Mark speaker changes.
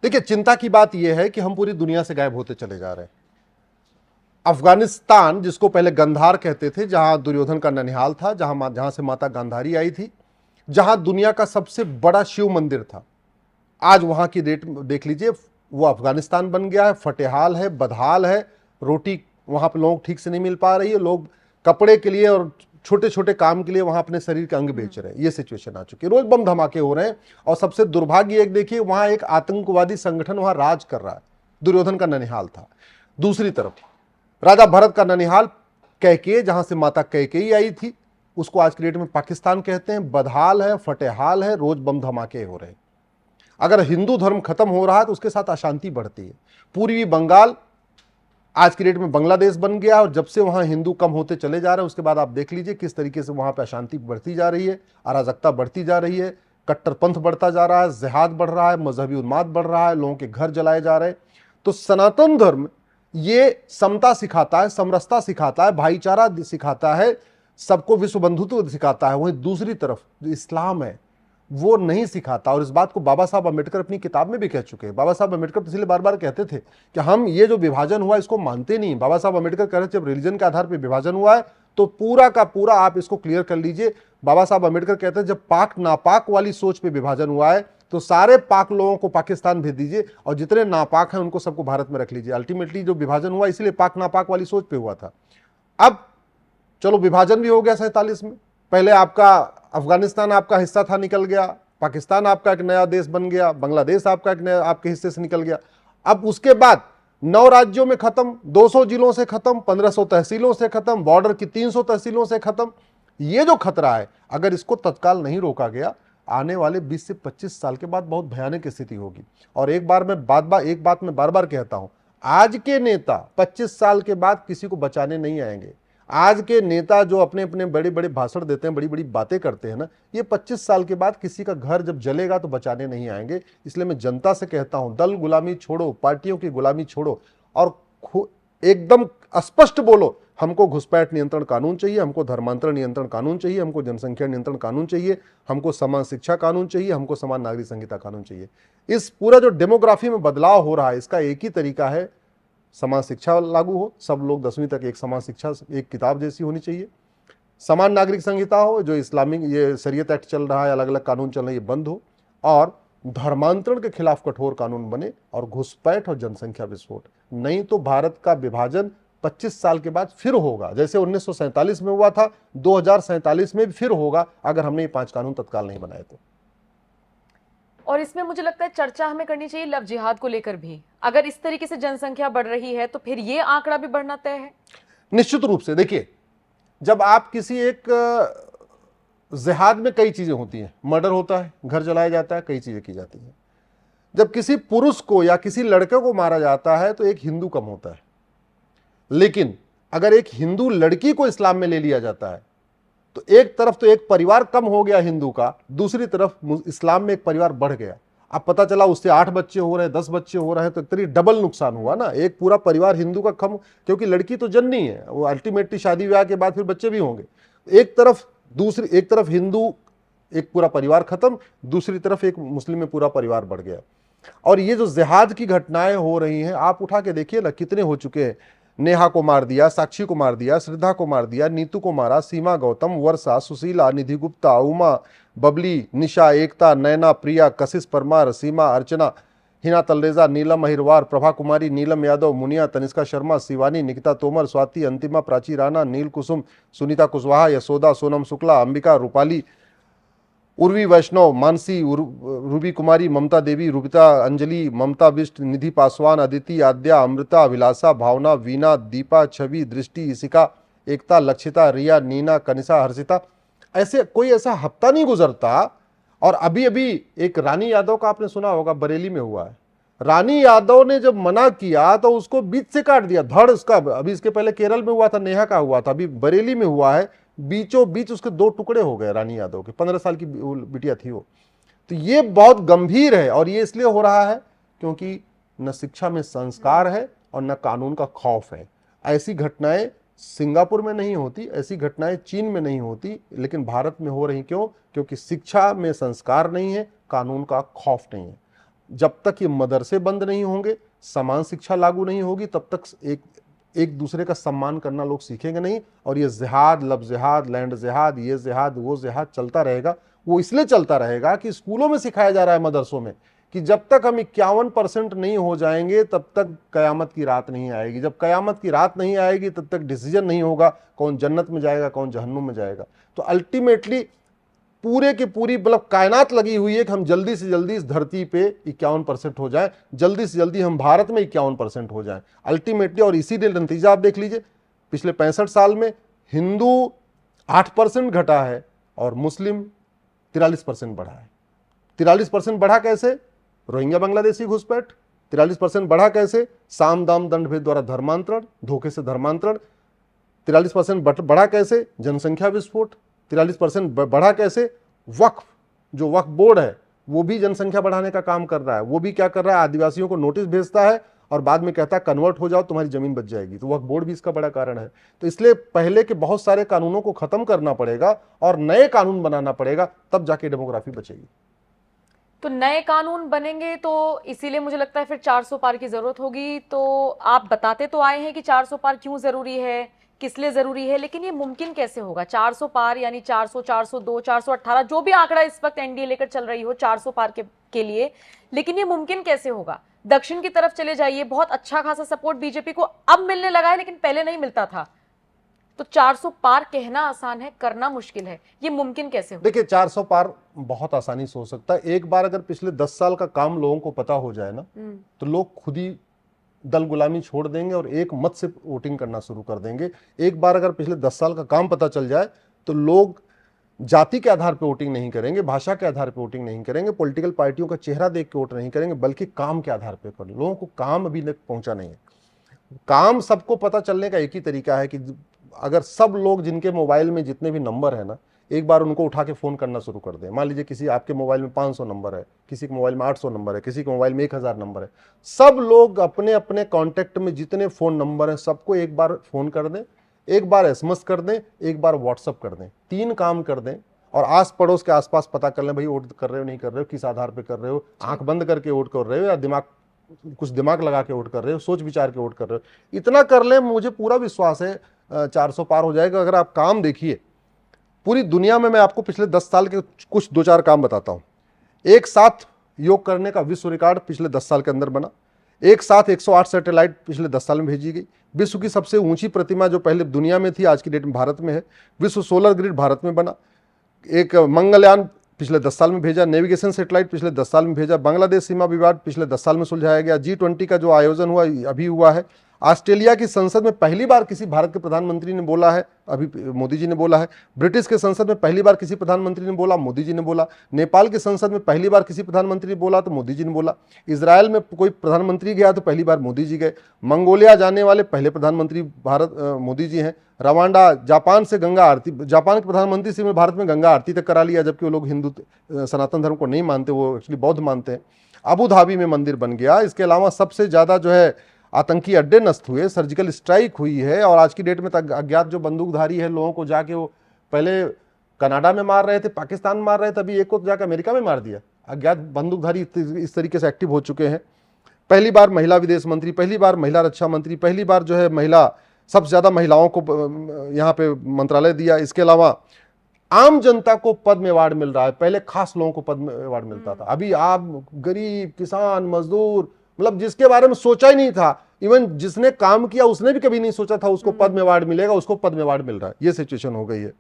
Speaker 1: देखिए, चिंता की बात यह है कि हम पूरी दुनिया से गायब होते चले जा रहे हैं। अफगानिस्तान, जिसको पहले गंधार कहते थे, जहां दुर्योधन का ननिहाल था, जहां से माता गांधारी आई थी, जहां दुनिया का सबसे बड़ा शिव मंदिर था, आज वहां की रेट देख लीजिए, वो अफगानिस्तान बन गया है। फटेहाल है, बदहाल है, रोटी वहां पर लोग ठीक से नहीं मिल पा रही है, लोग कपड़े के लिए और छोटे छोटे काम के लिए वहां अपने शरीर के अंग बेच रहे हैं। ये सिचुएशन आ चुकी है, रोज बम धमाके हो रहे हैं। और सबसे दुर्भाग्य एक देखिए, वहां एक आतंकवादी संगठन वहां राज कर रहा है। दुर्योधन का ननिहाल था। दूसरी तरफ राजा भरत का ननिहाल कैकेय, जहां से माता कैकेयी आई थी, उसको आज की डेट में पाकिस्तान कहते हैं। बदहाल है, फटेहाल है, रोज बम धमाके हो रहे हैं। अगर हिंदू धर्म खत्म हो रहा है तो उसके साथ अशांति बढ़ती है। पूर्वी बंगाल आज की डेट में बांग्लादेश बन गया, और जब से वहां हिंदू कम होते चले जा रहे हैं, उसके बाद आप देख लीजिए किस तरीके से वहां पर अशांति बढ़ती जा रही है, अराजकता बढ़ती जा रही है, कट्टरपंथ बढ़ता जा रहा है, जिहाद बढ़ रहा है, मजहबी उन्माद बढ़ रहा है, लोगों के घर जलाए जा रहे हैं। तो सनातन धर्म ये समता सिखाता है, समरसता सिखाता है, भाईचारा सिखाता है, सबको विश्व बंधुत्व सिखाता है। वहीं दूसरी तरफ जो इस्लाम है वो नहीं सिखाता। और इस बात को बाबा साहब अम्बेडकर अपनी किताब में भी कह चुके हैं। बाबा साहब अम्बेडकर इसलिए बार बार कहते थे कि हम ये जो विभाजन हुआ इसको मानते नहीं। बाबा साहब अम्बेडकर कह रहे थे जब रिलीजन के आधार पर विभाजन हुआ है तो पूरा का पूरा आप इसको क्लियर कर लीजिए। बाबा साहब अम्बेडकर कहते हैं जब पाक नापाक वाली सोच पे विभाजन हुआ है तो सारे पाक लोगों को पाकिस्तान भेज दीजिए और जितने नापाक हैं उनको सबको भारत में रख लीजिए। अल्टीमेटली जो विभाजन हुआ इसलिए पाक नापाक वाली सोच पे हुआ था। अब चलो विभाजन भी हो गया 47 में। पहले आपका अफगानिस्तान आपका हिस्सा था, निकल गया। पाकिस्तान आपका एक नया देश बन गया। बांग्लादेश आपका एक नया आपके हिस्से से निकल गया। अब उसके बाद 9 राज्यों में खत्म, 200 जिलों से खत्म, 1500 तहसीलों से खत्म, बॉर्डर की 300 तहसीलों से खत्म। ये जो खतरा है अगर इसको तत्काल नहीं रोका गया, आने वाले 20 से 25 साल के बाद बहुत भयानक स्थिति होगी। और एक बात मैं बार बार कहता हूं, आज के नेता 25 साल के बाद किसी को बचाने नहीं आएंगे। आज के नेता जो अपने अपने बड़े बड़े भाषण देते हैं, बड़ी बड़ी बातें करते हैं ना, ये 25 साल के बाद किसी का घर जब जलेगा तो बचाने नहीं आएंगे। इसलिए मैं जनता से कहता हूं, दल गुलामी छोड़ो, पार्टियों की गुलामी छोड़ो और एकदम स्पष्ट बोलो, हमको घुसपैठ नियंत्रण कानून चाहिए, हमको धर्मांतरण नियंत्रण कानून चाहिए, हमको जनसंख्या नियंत्रण कानून चाहिए, हमको समान शिक्षा कानून चाहिए, हमको समान नागरिक संहिता कानून चाहिए। इस पूरा जो डेमोग्राफी में बदलाव हो रहा है इसका एक ही तरीका है, समान शिक्षा लागू हो, सब लोग 10वीं तक एक समान शिक्षा एक किताब जैसी होनी चाहिए, समान नागरिक संहिता हो, जो इस्लामिक ये शरीयत एक्ट चल रहा है, अलग अलग कानून चल रहे हैं, ये बंद हो, और धर्मांतरण के खिलाफ कठोर कानून बने, और घुसपैठ और जनसंख्या विस्फोट। नहीं तो भारत का विभाजन 25 साल के बाद फिर होगा, जैसे 1947 में हुआ था, 2047 में भी फिर होगा अगर हमने ये 5 कानून तत्काल नहीं बनाए तो।
Speaker 2: और इसमें मुझे लगता है चर्चा हमें करनी चाहिए लव जिहाद को लेकर भी। अगर इस तरीके से जनसंख्या बढ़ रही है तो फिर ये आंकड़ा भी बढ़ना तय है।
Speaker 1: निश्चित रूप से देखिए, जब आप किसी एक जिहाद में कई चीजें होती हैं, मर्डर होता है, घर जलाया जाता है, कई चीजें की जाती हैं। जब किसी पुरुष को या किसी लड़के को मारा जाता है तो एक हिंदू कम होता है। लेकिन अगर एक हिंदू लड़की को इस्लाम में ले लिया जाता है तो एक तरफ तो एक परिवार कम हो गया हिंदू का, दूसरी तरफ इस्लाम में एक परिवार बढ़ गया। अब पता चला उससे 8 बच्चे हो रहे हैं, 10 बच्चे हो रहे हैं, तो एक तरीके डबल नुकसान हुआ ना। एक पूरा परिवार हिंदू का कम, क्योंकि लड़की तो जननी है, वो अल्टीमेटली शादी विवाह के बाद फिर बच्चे भी होंगे। एक तरफ हिंदू एक पूरा परिवार खत्म, दूसरी तरफ एक मुस्लिम में पूरा परिवार बढ़ गया। और ये जो जिहाद की घटनाएं हो रही हैं, आप उठा के देखिए ना, कितने हो चुके हैं। नेहा को मार दिया, साक्षी को मार दिया, श्रद्धा को मार दिया, नीतू को मारा, सीमा गौतम, वर्षा, सुशीला, निधि गुप्ता, उमा, बबली, निशा, एकता, नैना, प्रिया, कशिश परमार, सीमा, अर्चना, हिना तलरेजा, नीलम अहिरवार, प्रभा कुमारी, नीलम यादव, मुनिया, तनिष्का शर्मा, शिवानी, निकिता तोमर, स्वाति, अंतिमा, प्राची राणा, नील कुसुम, सुनीता कुशवाहा, यशोदा, सोनम शुक्ला, अंबिका, रूपाली, उर्वी वैष्णव, मानसी, रूबी कुमारी, ममता देवी, रूबिता, अंजलि, ममता बिष्ट, निधि पासवान, अदिति, आद्या, अमृता, अभिलाषा, भावना, वीना, दीपा, छवि, दृष्टि, इशिका, एकता, लक्षिता, रिया, नीना, कनिषा, हर्षिता। ऐसे कोई ऐसा हफ्ता नहीं गुजरता। और अभी अभी एक रानी यादव का आपने सुना होगा, बरेली में हुआ है। रानी यादव ने जब मना किया तो उसको बीच से काट दिया, धड़ उसका। अभी इसके पहले केरल में हुआ था, नेहा का हुआ था, अभी बरेली में हुआ है, बीचों बीच उसके 2 टुकड़े हो गए रानी यादव के। 15 साल की बिटिया थी वो। तो ये बहुत गंभीर है, और ये इसलिए हो रहा है क्योंकि न शिक्षा में संस्कार है और न कानून का खौफ है। ऐसी घटनाएं सिंगापुर में नहीं होती, ऐसी घटनाएं चीन में नहीं होती, लेकिन भारत में हो रही। क्यों? क्योंकि शिक्षा में संस्कार नहीं है, कानून का खौफ नहीं है। जब तक ये मदरसे बंद नहीं होंगे, समान शिक्षा लागू नहीं होगी, तब तक एक दूसरे का सम्मान करना लोग सीखेंगे नहीं। और ये जिहाद, लब जिहाद, लैंड जिहाद, ये जिहाद वो जिहाद चलता रहेगा। वो इसलिए चलता रहेगा कि स्कूलों में सिखाया जा रहा है, मदरसों में, कि जब तक हम 51% नहीं हो जाएंगे तब तक कयामत की रात नहीं आएगी। जब कयामत की रात नहीं आएगी तब तक डिसीजन नहीं होगा कौन जन्नत में जाएगा कौन जहन्नुम में जाएगा। तो अल्टीमेटली पूरे की पूरी मतलब कायनात लगी हुई है कि हम जल्दी से जल्दी इस धरती पे 51% हो जाए, जल्दी से जल्दी हम भारत में 51% हो जाए अल्टीमेटली। और इसीलिए नतीजा आप देख लीजिए, पिछले 65 साल में हिंदू 8% घटा है और मुस्लिम 43% बढ़ा है। 43% बढ़ा कैसे? रोहिंग्या बांग्लादेशी घुसपैठ। 43% बढ़ा कैसे? साम दाम दंड भेद द्वारा धर्मांतरण, धोखे से धर्मांतरण। 43% बढ़ा कैसे? जनसंख्या विस्फोट। 43% बढ़ा कैसे? वक्फ, जो वक्फ बोर्ड है वो भी जनसंख्या बढ़ाने का काम कर रहा है। वो भी क्या कर रहा है? आदिवासियों को नोटिस भेजता है और बाद में कहता है कन्वर्ट हो जाओ तुम्हारी जमीन बच जाएगी। तो वक्फ बोर्ड भी इसका बड़ा कारण है। तो इसलिए पहले के बहुत सारे कानूनों को खत्म करना पड़ेगा और नए कानून बनाना पड़ेगा, तब जाके डेमोग्राफी बचेगी।
Speaker 2: तो नए कानून बनेंगे तो इसीलिए मुझे लगता है फिर 400 पार की जरूरत होगी। तो आप बताते तो आए हैं कि 400 पार क्यों जरूरी है, किस लिए जरूरी है, लेकिन ये मुमकिन कैसे होगा? 400 पार यानी 400, 402, 418, जो भी आंकड़ा इस वक्त एनडीए लेकर चल रही हो 400 पार के लिए, लेकिन ये मुमकिन कैसे होगा? दक्षिण की तरफ चले जाइए, बहुत अच्छा खासा सपोर्ट बीजेपी को अब मिलने लगा है, लेकिन पहले नहीं मिलता था। तो 400 पार कहना आसान है, करना मुश्किल है, ये मुमकिन कैसे होगा?
Speaker 1: देखिए 400 पार बहुत आसानी से हो सकता है। एक बार अगर पिछले 10 साल का काम लोगों को पता हो जाए ना, तो लोग खुद ही दल गुलामी छोड़ देंगे और एक मत से वोटिंग करना शुरू कर देंगे। एक बार अगर पिछले 10 साल का काम पता चल जाए तो लोग जाति के आधार पर वोटिंग नहीं करेंगे, भाषा के आधार पर वोटिंग नहीं करेंगे, पॉलिटिकल पार्टियों का चेहरा देख के वोट नहीं करेंगे, बल्कि काम के आधार पर करेंगे। लोगों को काम अभी तक पहुंचा नहीं है। काम सबको पता चलने का एक ही तरीका है कि अगर सब लोग जिनके मोबाइल में जितने भी नंबर है ना, एक बार उनको उठा के फोन करना शुरू कर दें। मान लीजिए किसी आपके मोबाइल में 500 नंबर है, किसी के मोबाइल में 800 नंबर है, किसी के मोबाइल में 1000 नंबर है। सब लोग अपने अपने कांटेक्ट में जितने फोन नंबर हैं सबको एक बार फोन कर दें, एक बार एसएमएस कर दें, एक बार व्हाट्सअप कर दें। 3 काम कर दें और आस पड़ोस के आसपास पता कर लें भाई वोट कर रहे हो नहीं कर रहे हो, किस आधार पर कर रहे हो, आंख बंद करके वोट कर रहे हो या कुछ दिमाग लगा के वोट कर रहे हो, सोच विचार के वोट कर रहे हो। इतना कर लें, मुझे पूरा विश्वास है 400 पार हो जाएगा। अगर आप काम देखिए पूरी दुनिया में, मैं आपको पिछले 10 साल के कुछ 2-4 काम बताता हूं। एक साथ योग करने का विश्व रिकॉर्ड पिछले 10 साल के अंदर बना। एक साथ 108 सैटेलाइट पिछले 10 साल में भेजी गई। विश्व की सबसे ऊंची प्रतिमा जो पहले दुनिया में थी आज की डेट में भारत में है। विश्व सोलर ग्रिड भारत में बना। एक मंगलयान पिछले 10 साल में भेजा। नेविगेशन सैटेलाइट पिछले 10 साल में भेजा। बांग्लादेश सीमा विवाद पिछले 10 साल में सुलझाया गया। G20 का जो आयोजन हुआ अभी हुआ है। ऑस्ट्रेलिया की संसद में पहली बार किसी भारत के प्रधानमंत्री ने बोला है, अभी मोदी जी ने बोला है। ब्रिटिश के संसद में पहली बार किसी प्रधानमंत्री ने बोला, मोदी जी ने बोला। नेपाल की संसद में पहली बार किसी प्रधानमंत्री ने बोला तो मोदी जी ने बोला। इजराइल में कोई प्रधानमंत्री गया तो पहली बार मोदी जी गए। मंगोलिया जाने वाले पहले प्रधानमंत्री भारत मोदी जी हैं। रवांडा, जापान से गंगा आरती, जापान के प्रधानमंत्री से भारत में गंगा आरती तक करा लिया, जबकि वो लोग हिंदू सनातन धर्म को नहीं मानते, वो एक्चुअली बौद्ध मानते हैं। अबू धाबी में मंदिर बन गया। इसके अलावा सबसे ज़्यादा जो है आतंकी अड्डे नष्ट हुए, सर्जिकल स्ट्राइक हुई है। और आज की डेट में तक अज्ञात जो बंदूकधारी है लोगों को जाके वो पहले कनाडा में मार रहे थे, पाकिस्तान में मार रहे थे, अभी एक को जाकर अमेरिका में मार दिया। अज्ञात बंदूकधारी इस तरीके से एक्टिव हो चुके हैं। पहली बार महिला विदेश मंत्री, पहली बार महिला रक्षा मंत्री, पहली बार जो है महिला, सबसे ज़्यादा महिलाओं को यहाँ पे मंत्रालय दिया। इसके अलावा आम जनता को पद्म अवार्ड मिल रहा है। पहले खास लोगों को पद्म अवार्ड मिलता था, अभी आप गरीब, किसान, मजदूर, मतलब जिसके बारे में सोचा ही नहीं था, इवन जिसने काम किया उसने भी कभी नहीं सोचा था उसको पद्म अवार्ड मिलेगा, उसको पद्म अवार्ड मिल रहा है। ये सिचुएशन हो गई है।